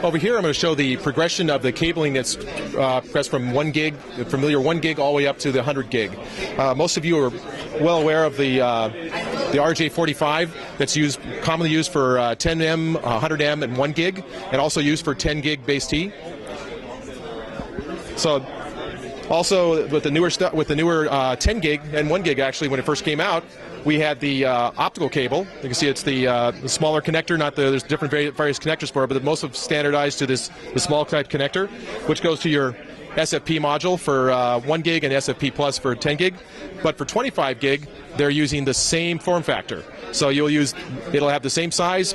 Over here, I'm going to show the progression of the cabling that's pressed from 1 gig, the familiar 1 gig, all the way up to the 100 gig. Most of you are well aware of the RJ45 that's commonly used for 10M, 100M, and 1 gig, and also used for 10 gig base T. So, also with the newer 10 gig and 1 gig, actually, when it first came out, we had the optical cable. You can see it's the smaller connector, there's different various connectors for it, but most of standardized to the small type connector, which goes to your SFP module for 1 gig and SFP plus for 10 gig. But for 25 gig, they're using the same form factor. So it'll have the same size,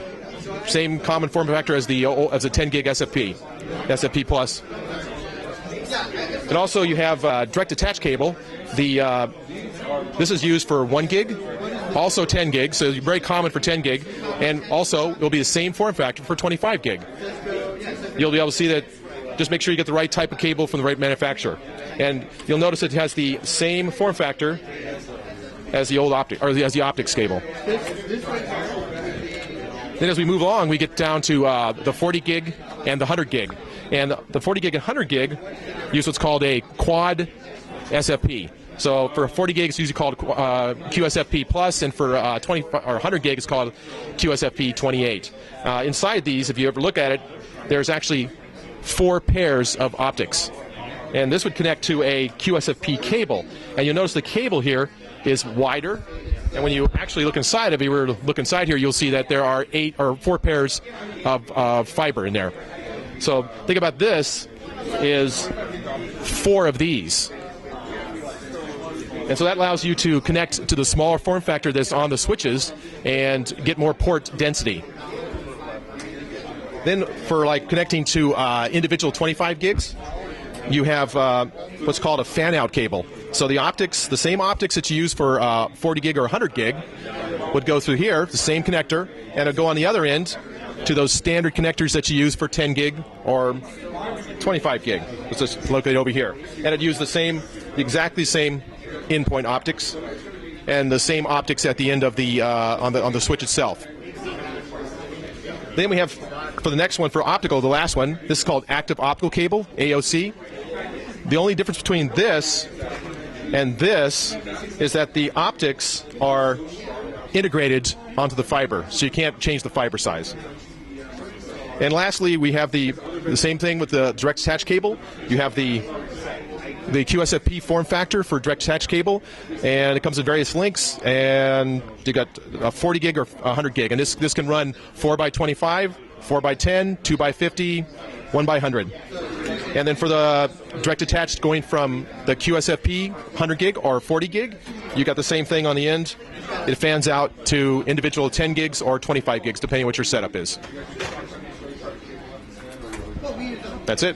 same common form factor as the 10 gig SFP plus. And also you have direct attach cable. This is used for 1 gig, also 10 gig, so it's very common for 10 gig, and also it'll be the same form factor for 25 gig. You'll be able to see that. Just make sure you get the right type of cable from the right manufacturer. And you'll notice it has the same form factor as the as the optics cable. Then as we move along, we get down to the 40 gig and the 100 gig. And the 40 gig and 100 gig use what's called a quad SFP. So for 40 gig, it's usually called QSFP plus, and for 100 gig, it's called QSFP 28. Inside these, if you ever look at it, there's actually 4 pairs of optics. And this would connect to a QSFP cable. And you'll notice the cable here is wider. And when you actually look inside, if you were to look inside here, you'll see that there are 4 pairs of fiber in there. So think about this is 4 of these. And so that allows you to connect to the smaller form factor that's on the switches and get more port density. Then for connecting to individual 25 gigs, you have what's called a fan-out cable. So the same optics that you use for 40 gig or 100 gig would go through here, the same connector, and it'll go on the other end to those standard connectors that you use for 10 gig or 25 gig. It's just located over here. And it'd use exactly the same endpoint optics and the same optics at the end of the on the switch itself. Then we have, for the next one, for optical, the last one, this is called active optical cable, AOC. The only difference between this and this is that the optics are integrated onto the fiber, so you can't change the fiber size. And lastly, we have the same thing with the direct attach cable. You have the QSFP form factor for direct attach cable, and it comes in various lengths, and you got a 40 gig or 100 gig, and this can run 4x25, 4x10, 2x50, 1x100. And then for the direct attached going from the QSFP 100 gig or 40 gig, you got the same thing on the end. It fans out to individual 10 gigs or 25 gigs, depending on what your setup is. That's it.